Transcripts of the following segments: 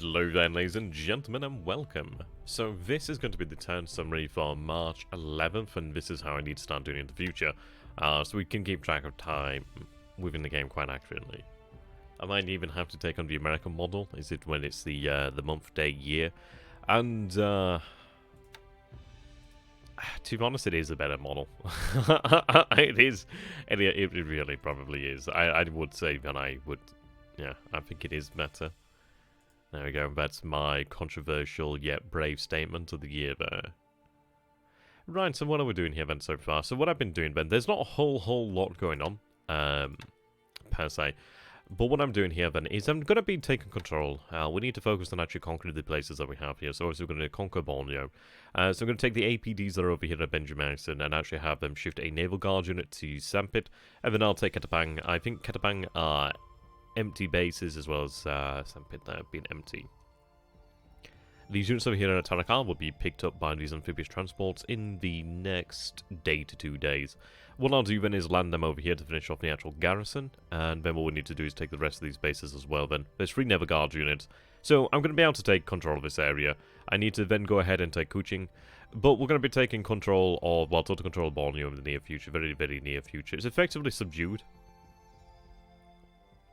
Hello there, ladies and gentlemen, and welcome. So this is going to be the turn summary for March 11th, and this is how I need to start doing it in the future, so we can keep track of time within the game quite accurately. I might even have to take on the American model. Is it when it's the month, day, year? And to be honest, it is a better model. It is. It really probably is. I would say that I think it is better. There we go, that's my controversial yet brave statement of the year there. Right, so what are we doing here then so far? So what I've been doing then, there's not a whole lot going on, per se. But what I'm doing here then is I'm going to be taking control. We need to focus on actually conquering the places that we have here. So obviously we're going to conquer Borneo. So I'm going to take the APDs that are over here at Benjamin and actually have them shift a naval guard unit to Sampit. And then I'll take Ketapang. I think Ketapang are empty bases as well as Sampit there being empty. These units over here at Tarakal will be picked up by these amphibious transports in the next day to 2 days. What I'll do then is land them over here to finish off the actual garrison, and then what we need to do is take the rest of these bases as well then. There's 3 Naval Guard units, so I'm going to be able to take control of this area. I need to then go ahead and take Kuching, but we're going to be taking control of, well, total control of Borneo in the near future, very near future. It's effectively subdued.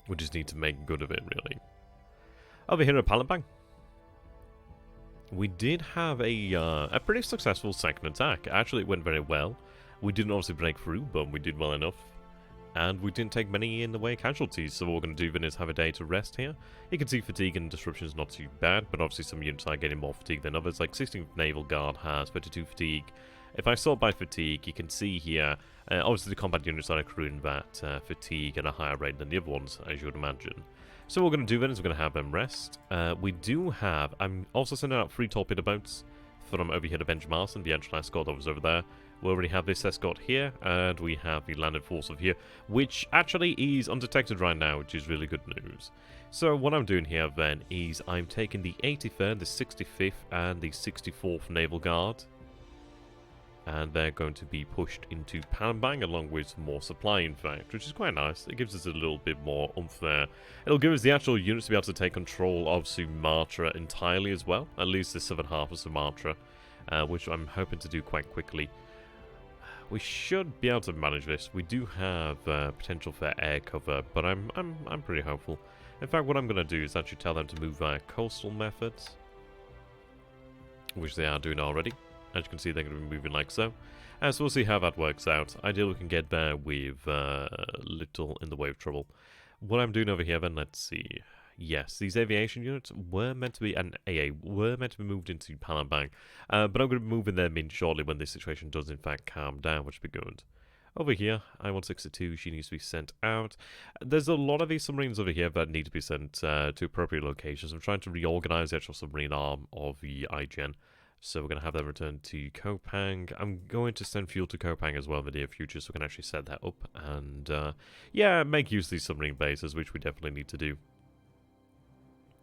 We just need to make good of it, really. Over here at Palembang, we did have a pretty successful second attack. Actually, it went very well. We didn't obviously break through, but we did well enough. And we didn't take many in the way of casualties, so what we're going to do then is have a day to rest here. You can see fatigue and disruption is not too bad, but obviously some units are getting more fatigue than others. Like 16th Naval Guard has 32 fatigue. If I sort by fatigue, you can see here, obviously the combat units are accruing that fatigue at a higher rate than the other ones, as you would imagine. So what we're going to do then is we're going to have them rest. We do have, I'm also sending out 3 torpedo boats from over here to Benjamin, the actual escort that was over there. We already have this escort here, and we have the landed force over here, which actually is undetected right now, which is really good news. So what I'm doing here then is I'm taking the 83rd, the 65th, and the 64th Naval Guard. And they're going to be pushed into Palembang along with some more supply, in fact, which is quite nice. It gives us a little bit more oomph there. It'll give us the actual units to be able to take control of Sumatra entirely as well, at least the southern half of Sumatra, which I'm hoping to do quite quickly. We should be able to manage this. We do have potential for air cover, but I'm pretty hopeful. In fact, what I'm going to do is actually tell them to move via coastal methods, which they are doing already. As you can see, they're going to be moving like so. So we'll see how that works out. Ideally, we can get there with little in the way of trouble. What I'm doing over here, then, let's see. Yes, these aviation units were meant to be, and AA were meant to be moved into Palembang. But I'm going to be moving them in shortly when this situation does, in fact, calm down, which would be good. Over here, I-162, she needs to be sent out. There's a lot of these submarines over here that need to be sent to appropriate locations. I'm trying to reorganize the actual submarine arm of the IGen. So we're going to have them return to Kopang. I'm going to send fuel to Kopang as well in the near future, so we can actually set that up and, yeah, make use of these submarine bases, which we definitely need to do.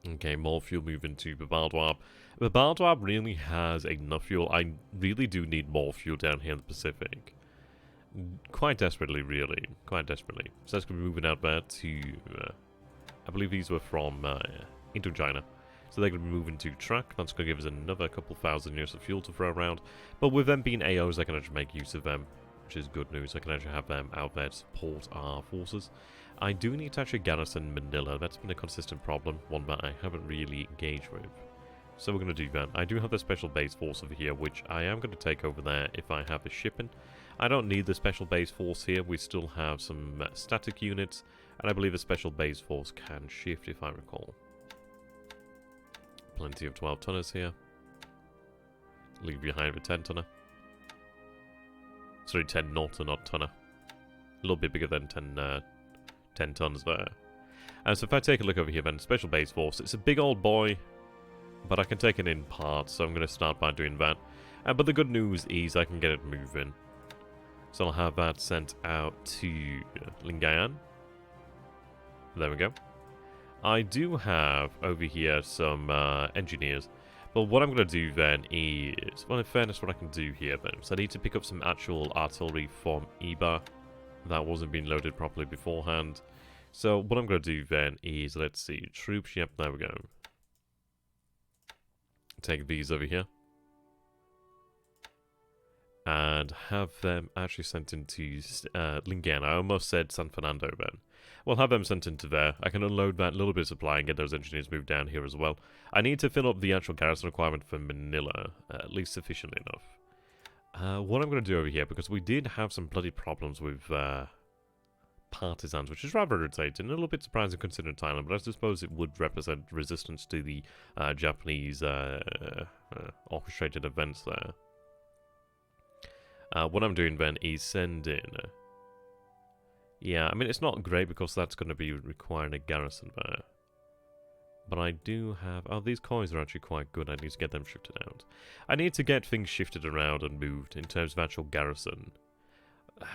Okay, more fuel moving to Babaldwab. Babaldwab really has enough fuel. I really do need more fuel down here in the Pacific. Quite desperately, really. Quite desperately. So that's going to be moving out there to, I believe these were from Indochina. So they're going to be moving to truck. That's going to give us another couple thousand units of fuel to throw around. But with them being AOs, I can actually make use of them, which is good news. I can actually have them out there to support our forces. I do need to actually garrison Manila. That's been a consistent problem, one that I haven't really engaged with. So we're going to do that. I do have the special base force over here, which I am going to take over there if I have the shipping. I don't need the special base force here. We still have some static units, and I believe the special base force can shift, if I recall. Plenty of 12 tonners here. Leave behind a 10 tonner. Sorry, 10 naughter, not tonner. A little bit bigger than 10 tons there. So if I take a look over here then, special base force, it's a big old boy, but I can take it in parts, so I'm going to start by doing that. But the good news is I can get it moving. So I'll have that sent out to Lingayan. There we go. I do have over here some engineers, but what I'm going to do then is, well, in fairness, what I can do here then, so I need to pick up some actual artillery from EBA that wasn't being loaded properly beforehand. So what I'm going to do then is, let's see, troops, yep, there we go. take these over here. And have them actually sent into Lingan. I almost said San Fernando then. We'll have them sent into there. I can unload that little bit of supply and get those engineers moved down here as well. I need to fill up the actual garrison requirement for Manila, at least sufficiently enough. What I'm going to do over here, because we did have some bloody problems with partisans, which is rather irritating, a little bit surprising considering Thailand, but I suppose it would represent resistance to the Japanese orchestrated events there. What I'm doing then is send in... yeah, I mean, it's not great because that's going to be requiring a garrison there. But I do have... oh, these coins are actually quite good. I need to get them shifted out. I need to get things shifted around and moved in terms of actual garrison.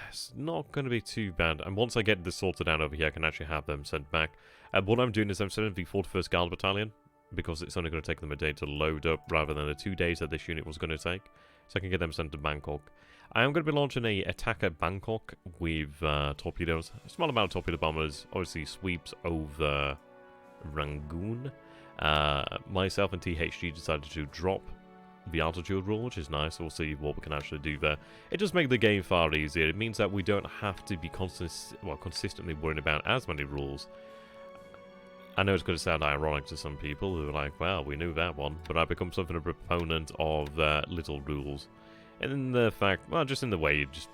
It's not going to be too bad. And once I get this sorted out over here, I can actually have them sent back. And what I'm doing is I'm sending the 41st Guard Battalion, because it's only going to take them a day to load up rather than the 2 days that this unit was going to take. So I can get them sent to Bangkok. I am going to be launching an attack at Bangkok with torpedoes. A small amount of torpedo bombers. Obviously sweeps over Rangoon. Myself and THG decided to drop the altitude rule, which is nice. We'll see what we can actually do there. It does make the game far easier. It means that we don't have to be consistently worrying about as many rules. I know it's going to sound ironic to some people who are like, well, we knew that one, but I've become something of a proponent of little rules. And in the fact, well, just in the way you just...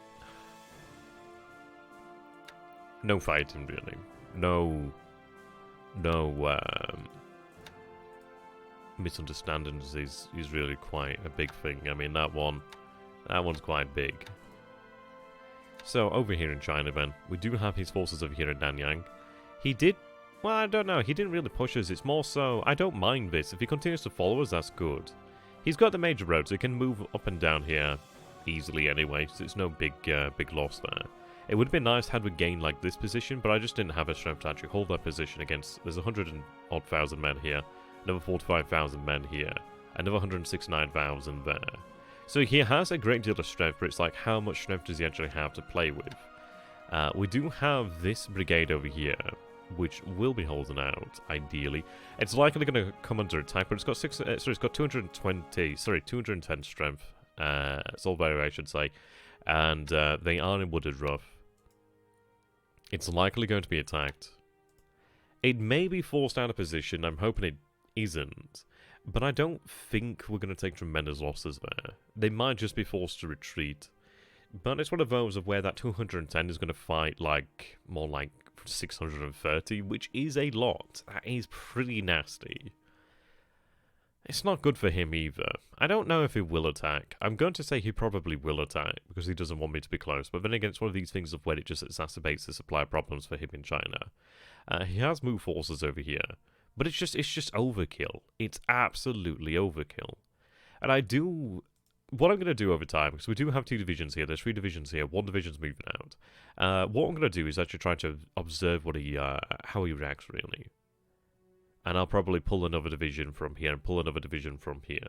no fighting, really. No misunderstandings is really quite a big thing. I mean, that one's quite big. So, over here in China, then, we do have his forces over here in Nanyang. He did... well, I don't know. He didn't really push us. It's more so... I don't mind this. If he continues to follow us, that's good. He's got the major road, so he can move up and down here easily anyway, so it's no big loss there. It would have been nice had we gained like this position, but I just didn't have a strength to actually hold that position against... there's 100,000 men here, another 45,000 men here, another 169,000 there. So he has a great deal of strength, but it's like, how much strength does he actually have to play with? We do have this brigade over here, which will be holding out, ideally. It's likely going to come under attack, but it's got 210 strength. Solvary, I should say. And they are in Wooded Rough. It's likely going to be attacked. It may be forced out of position. I'm hoping it isn't. But I don't think we're going to take tremendous losses there. They might just be forced to retreat. But it's one of those of where that 210 is going to fight like more like 630, which is a lot. That is pretty nasty. It's not good for him either. I don't know if he will attack. I'm going to say he probably will attack because he doesn't want me to be close. But then again, it's one of these things of where it just exacerbates the supply problems for him in China. He has moved forces over here, but it's just overkill. It's absolutely overkill. And what I'm going to do over time, because we do have 2 divisions here, there's 3 divisions here, 1 division's moving out. What I'm going to do is actually try to observe how he reacts, really. And I'll probably pull another division from here and pull another division from here.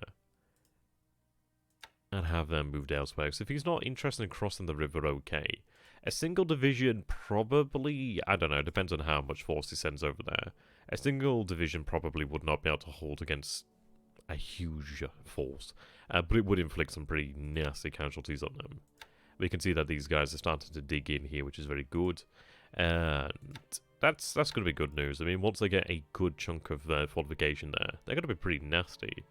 And have them moved elsewhere. Because if he's not interested in crossing the river, okay. A single division probably, I don't know, depends on how much force he sends over there. A single division probably would not be able to hold against a huge force. But it would inflict some pretty nasty casualties on them. We can see that these guys are starting to dig in here, which is very good. And that's going to be good news. I mean, once they get a good chunk of fortification there, they're going to be pretty nasty.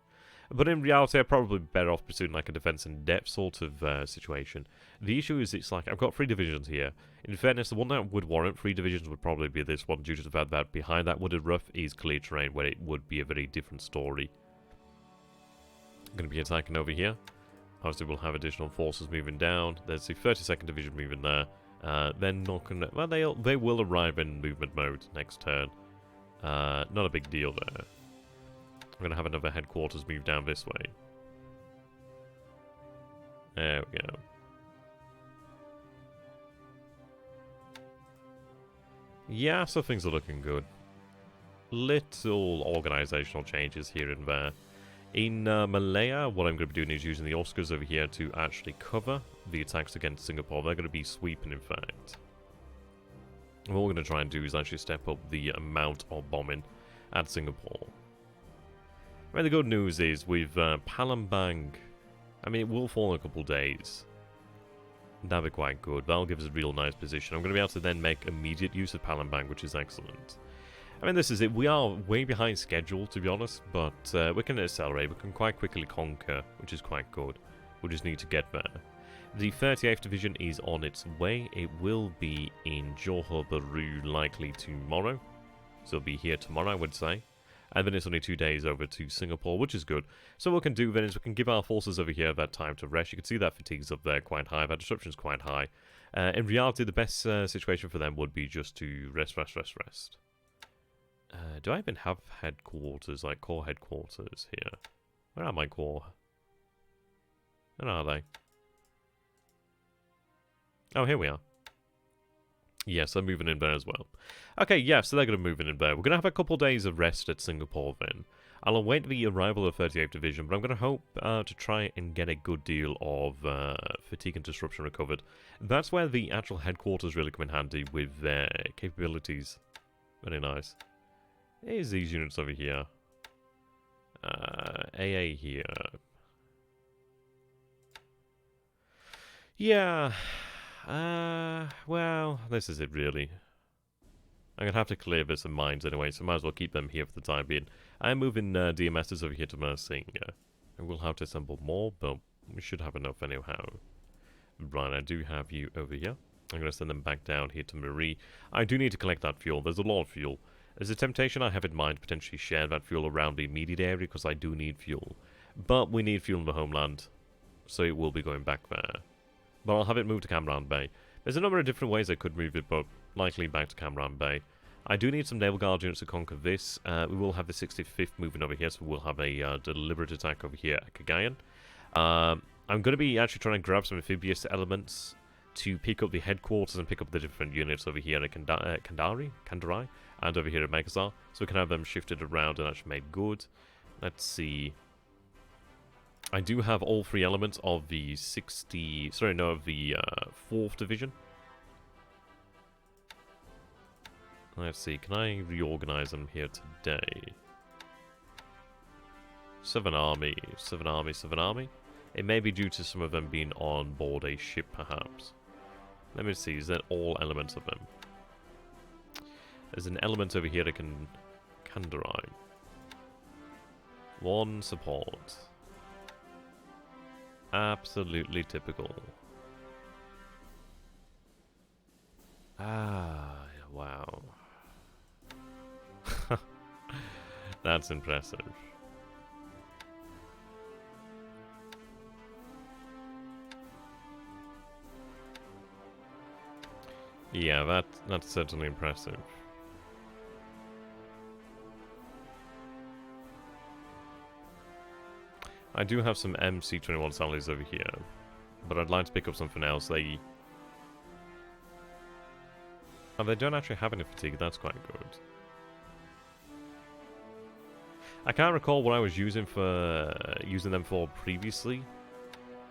But in reality, I'm probably better off pursuing like a defense in depth sort of situation. The issue is, it's like, I've got 3 divisions here. In fairness, the one that would warrant 3 divisions would probably be this one, due to the fact that behind that Wooded Rough is clear terrain, where it would be a very different story. I'm going to be attacking over here. Obviously, we'll have additional forces moving down. There's the 32nd Division moving there. They're not going to... well, they will arrive in movement mode next turn. Not a big deal there. I'm going to have another headquarters move down this way. There we go. Yeah, so things are looking good. Little organizational changes here and there. In Malaya, what I'm going to be doing is using the Oscars over here to actually cover the attacks against Singapore. They're going to be sweeping, in fact. And what we're going to try and do is actually step up the amount of bombing at Singapore. I mean, the good news is with Palembang, I mean, it will fall in a couple days. That'll be quite good. That'll give us a real nice position. I'm going to be able to then make immediate use of Palembang, which is excellent. I mean, this is it. We are way behind schedule, to be honest, but we can accelerate. We can quite quickly conquer, which is quite good. We just need to get there. The 38th Division is on its way. It will be in Johor Bahru likely tomorrow. So it'll be here tomorrow, I would say. And then it's only 2 days over to Singapore, which is good. So what we can do then is we can give our forces over here that time to rest. You can see that fatigue's up there quite high, that disruption's quite high. In reality, the best situation for them would be just to rest. Do I even have headquarters, like core headquarters here? Where are my core? Where are they? Oh, here we are. Yes, they're moving in there as well. Okay, yeah, so they're going to move in there. We're going to have a couple days of rest at Singapore then. I'll await the arrival of the 38th Division, but I'm going to hope to try and get a good deal of fatigue and disruption recovered. That's where the actual headquarters really come in handy with their capabilities. Very nice. Here's these units over here. AA here. Yeah. Well, this is it really. I'm going to have to clear this of mines anyway, so might as well keep them here for the time being. I'm moving DMSs over here to Mersing. I will have to assemble more, but we should have enough anyhow. Right, I do have you over here. I'm going to send them back down here to Marie. I do need to collect that fuel. There's a lot of fuel. There's a temptation I have in mind to potentially share that fuel around the immediate area because I do need fuel. But we need fuel in the homeland, so it will be going back there. But I'll have it moved to Cam Bay. There's a number of different ways I could move it, but likely back to Cam Bay. I do need some Naval Guard units to conquer this. We will have the 65th moving over here, so we'll have a deliberate attack over here at Cagayan. I'm going to be actually trying to grab some amphibious elements to pick up the headquarters and pick up the different units over here at Kandarai, and over here at Megasar, so we can have them shifted around and actually made good. Let's see. I do have all 3 elements of the 4th Division. Let's see, can I reorganize them here today? 7 army. It may be due to some of them being on board a ship, perhaps. Let me see, is that all elements of them? There's an element over here that can Kandarai. 1 support. Absolutely typical. Ah, wow. That's impressive. Yeah, that's certainly impressive. I do have some MC-21 salaries over here, but I'd like to pick up something else. They don't actually have any fatigue, that's quite good. I can't recall what I was using them for previously.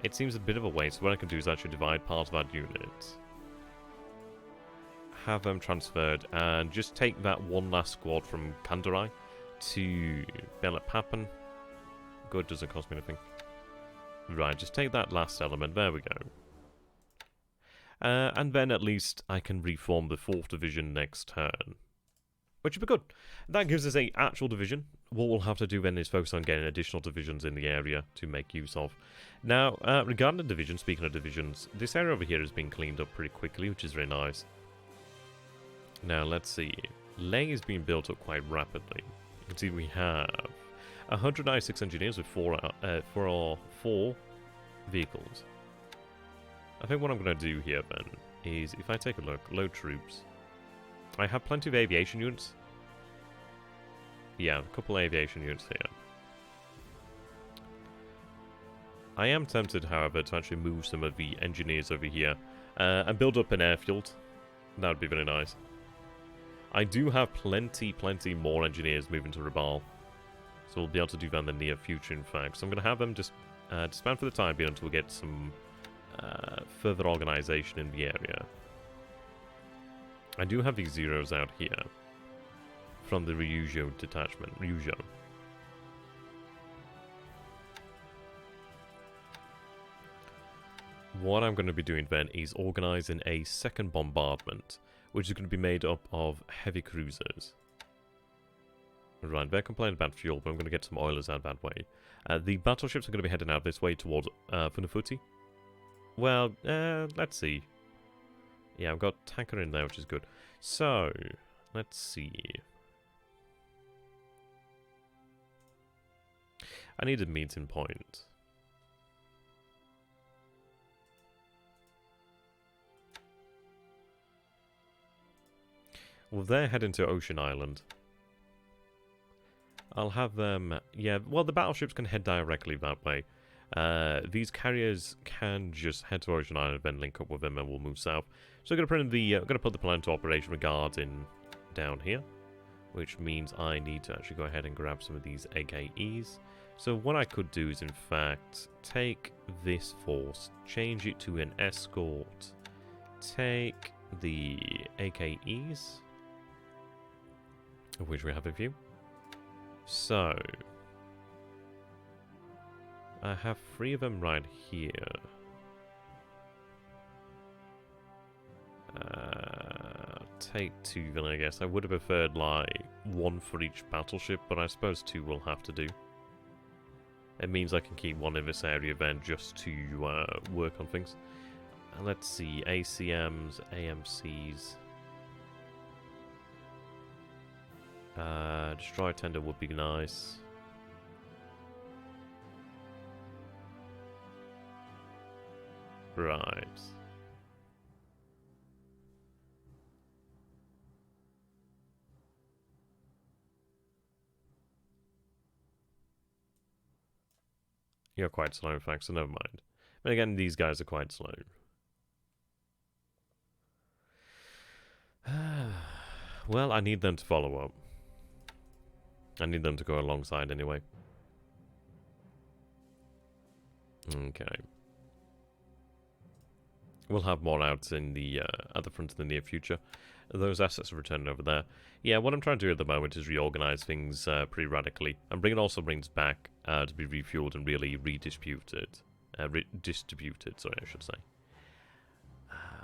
It seems a bit of a waste. What I can do is actually divide part of that unit, have them transferred, and just take that one last squad from Kandarai to BLeAcHACiD. Good, doesn't cost me anything. Right, just take that last element. There we go. And then at least I can reform the 4th Division next turn, which would be good. That gives us a actual division. What we'll have to do then is focus on getting additional divisions in the area to make use of. Now, regarding the division, speaking of divisions, this area over here has been cleaned up pretty quickly, which is very nice. Now, let's see. Lei is being built up quite rapidly. You can see we have 196 engineers with 4 vehicles. I think what I'm going to do here then is, if I take a look, load troops. I have plenty of aviation units. Yeah, a couple of aviation units here. I am tempted, however, to actually move some of the engineers over here and build up an airfield. That would be very nice. I do have plenty more engineers moving to Rabaul. So we'll be able to do that in the near future, in fact. So I'm going to have them just disband for the time being until we get some further organization in the area. I do have these zeros out here from the Ryujo detachment. what I'm going to be doing then is organising a second bombardment, which is going to be made up of heavy cruisers. Right, they're complaining about fuel, but I'm going to get some oilers out that way. The battleships are going to be heading out this way towards Funafuti. Well, let's see. Yeah, I've got tanker in there, which is good. So, let's see. I need a meeting point. Well, they're heading to Ocean Island. I'll have them... Yeah, well, the battleships can head directly that way. These carriers can just head to Ocean Island, then link up with them, and we'll move south. So I'm going to put the plan to operation regarding down here, which means I need to actually go ahead and grab some of these AKEs. So what I could do is, in fact, take this force, change it to an escort, take the AKEs, of which we have a few. So, I have 3 of them right here. Take 2 then, I guess. I would have preferred, like, 1 for each battleship, but I suppose 2 will have to do. It means I can keep 1 in this area then just to work on things. Let's see, ACMs, AMCs. Destroyer tender would be nice. Right. You're quite slow, in fact, so never mind. But again, these guys are quite slow. Well, I need them to follow up. I need them to go alongside anyway. Okay. We'll have more outs in the at the front in the near future. Those assets are returning over there. Yeah, what I'm trying to do at the moment is reorganize things pretty radically. I'm bringing also brings back to be refueled and really redistributed. Distributed, sorry, I should say.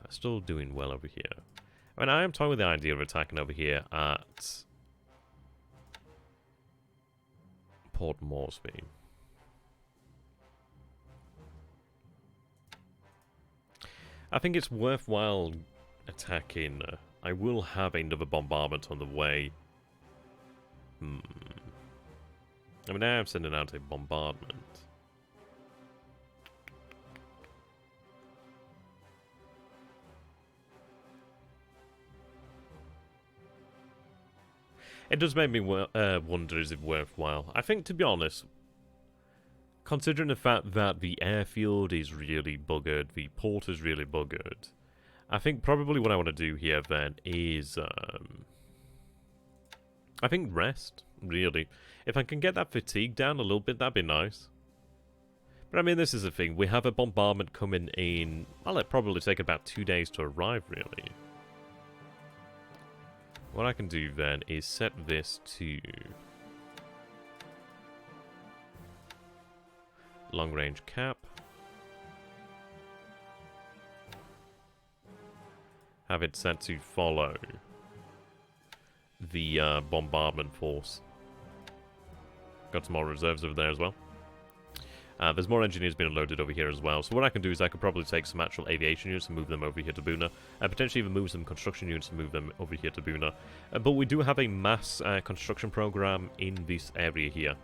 Still doing well over here. I mean, I am toying with the idea of attacking over here at Port Moresby. I think it's worthwhile attacking. I will have another bombardment on the way. I mean, I am sending out a bombardment. It does make me wonder, is it worthwhile? I think, to be honest, considering the fact that the airfield is really buggered, the port is really buggered, I think probably what I want to do here then is, I think rest, really. If I can get that fatigue down a little bit, that'd be nice. But I mean, this is the thing, we have a bombardment coming in, well, it'll probably take about 2 days to arrive, really. What I can do then is set this to long range cap. Have it set to follow the bombardment force. Got some more reserves over there as well. There's more engineers being loaded over here as well. So what I can do is I could probably take some actual aviation units and move them over here to Buna. Potentially even move some construction units and move them over here to Buna. But we do have a mass construction program in this area here.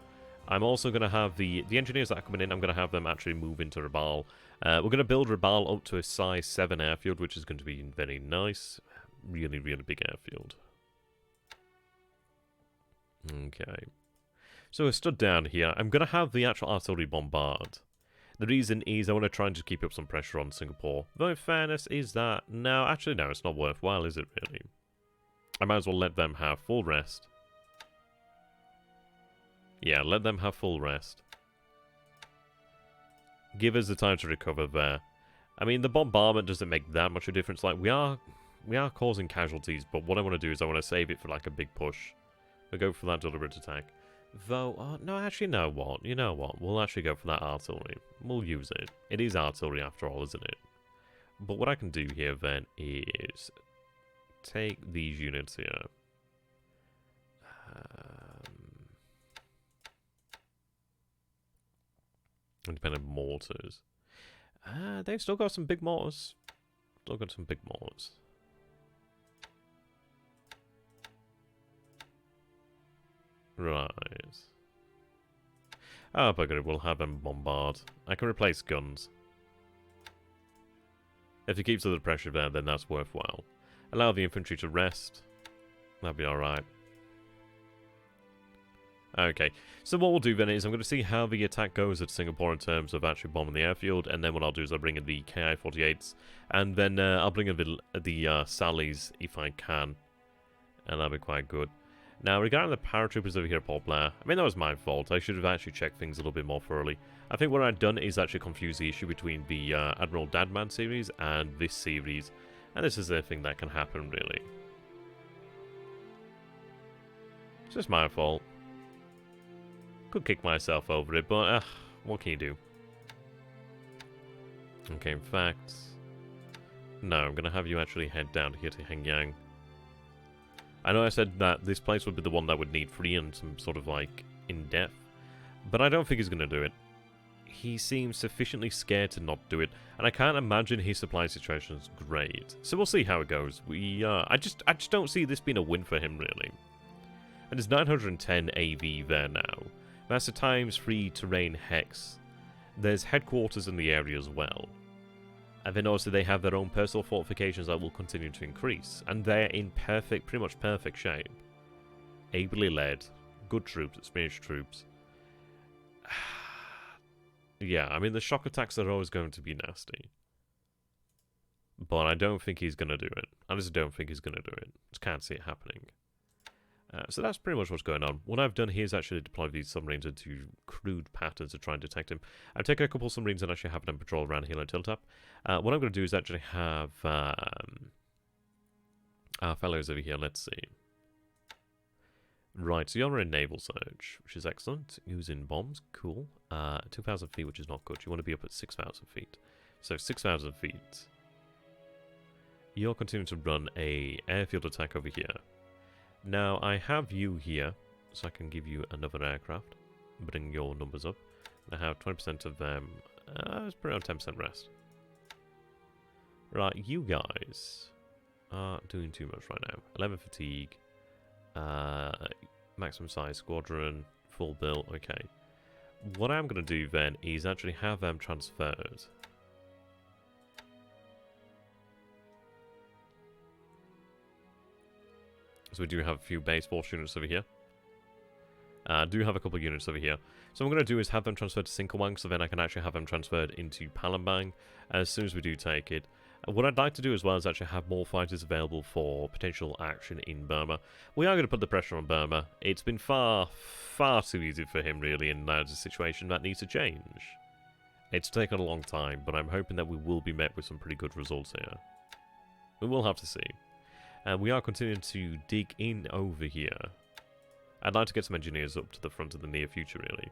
I'm also going to have the engineers that are coming in, I'm going to have them actually move into Rabal. We're going to build Rabal up to a size 7 airfield, which is going to be very nice. Really, really big airfield. Okay. So we're stood down here. I'm going to have the actual artillery bombard. The reason is I want to try and just keep up some pressure on Singapore. Though in fairness, is that... No, actually no, it's not worthwhile, is it really? I might as well let them have full rest. Yeah, let them have full rest. Give us the time to recover there. I mean, the bombardment doesn't make that much of a difference. Like, we are causing casualties, but what I want to do is I want to save it for, like, a big push. We'll go for that deliberate attack. Though, no, actually, know what? You know what? We'll actually go for that artillery. We'll use it. It is artillery after all, isn't it? But what I can do here then is take these units here. Independent mortars. They've still got some big mortars. Still got some big mortars. Right. Oh, bugger it, we'll have them bombard. I can replace guns. If he keeps up the pressure there, then that's worthwhile. Allow the infantry to rest. That'll be alright. Okay, so what we'll do then is I'm going to see how the attack goes at Singapore in terms of actually bombing the airfield, and then what I'll do is I'll bring in the Ki-48s, and then I'll bring in the Sallies if I can, and that'll be quite good. Now, regarding the paratroopers over here at Port Blair, I mean, that was my fault. I should have actually checked things a little bit more thoroughly. I think what I'd done is actually confuse the issue between the Admiral Dadman series and this series, and this is a thing that can happen, really. It's just my fault. Could kick myself over it, but what can you do? Okay, in fact, no, I'm going to have you actually head down here to Hengyang. I know I said that this place would be the one that would need free and some sort of, like, in-depth, but I don't think he's going to do it. He seems sufficiently scared to not do it, and I can't imagine his supply situation is great. So we'll see how it goes. I just don't see this being a win for him, really. And there's 910 AV there now. That's a times 3 terrain hex. There's headquarters in the area as well. And then also they have their own personal fortifications that will continue to increase. And they're in pretty much perfect shape. Ably led, good troops, experienced troops. Yeah, I mean the shock attacks are always going to be nasty. But I don't think he's going to do it. I just don't think he's going to do it. Just can't see it happening. So that's pretty much what's going on. What I've done here is actually deploy these submarines into crude patterns to try and detect him. I've taken a couple of submarines and actually have them patrol around here on Tiltap. What I'm going to do is actually have our fellows over here. Let's see. Right, so you're in naval search, which is excellent. Using bombs, cool. 2,000 feet, which is not good. You want to be up at 6,000 feet. So 6,000 feet. You're continuing to run a airfield attack over here. Now, I have you here, so I can give you another aircraft. Bring your numbers up. I have 20% of them. Let's put around 10% rest. Right, you guys are doing too much right now. 11 fatigue. Maximum size squadron. Full build. Okay. What I'm going to do then is actually have them transferred. So we do have a few base force units over here. Do have a couple of units over here. So what I'm going to do is have them transferred to Singkawang, so then I can actually have them transferred into Palembang as soon as we do take it. What I'd like to do as well is actually have more fighters available for potential action in Burma. We are going to put the pressure on Burma. It's been far too easy for him, really, and that's a situation that needs to change. It's taken a long time, but I'm hoping that we will be met with some pretty good results here. We will have to see. We are continuing to dig in over here. I'd like to get some engineers up to the front in the near future, really.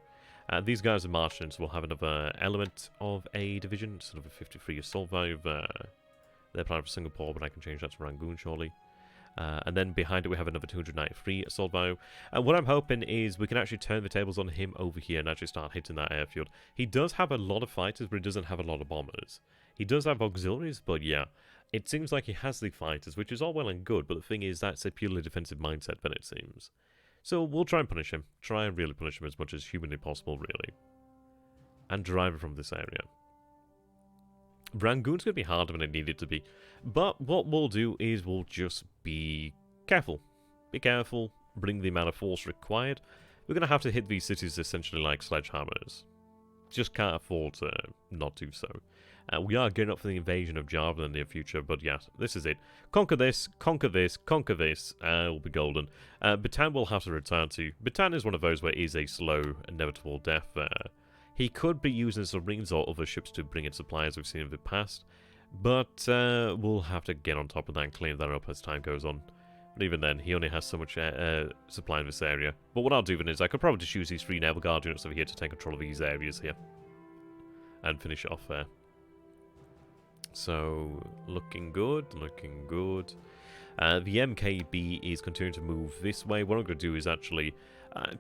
These guys are Martians. We'll have another element of a division, sort of a 53 assault value there. They're planning for Singapore, but I can change that to Rangoon, surely. And then behind it we have another 293 assault value. What I'm hoping is we can actually turn the tables on him over here and actually start hitting that airfield. He does have a lot of fighters, but he doesn't have a lot of bombers. He does have auxiliaries, but yeah. It seems like he has the fighters, which is all well and good, but the thing is that's a purely defensive mindset then it seems. So we'll try and punish him. Try and really punish him as much as humanly possible, really. And drive him from this area. Rangoon's going to be harder than it needed to be. But what we'll do is we'll just be careful. Be careful. Bring the amount of force required. We're going to have to hit these cities essentially like sledgehammers. Just can't afford to not do so. We are gearing up for the invasion of Java in the near future, but yeah, this is it. Conquer this, conquer this, conquer this, we'll be golden. Bataan we'll have to return to. Bataan is one of those where it is a slow, inevitable death there. He could be using submarines or other ships to bring in supplies we've seen in the past, but we'll have to get on top of that and clean that up as time goes on. But even then, he only has so much supply in this area. But what I'll do then is I could probably just use these 3 Naval Guard units over here to take control of these areas here. And finish it off there. So, looking good, looking good. The MKB is continuing to move this way. What I'm going to do is actually,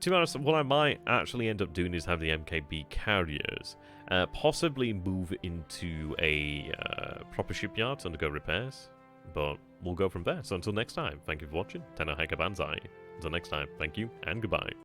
to be honest, what I might actually end up doing is have the MKB carriers possibly move into a proper shipyard to undergo repairs. But we'll go from there. So until next time, thank you for watching. Tenno Heka Banzai. Until next time, thank you and goodbye.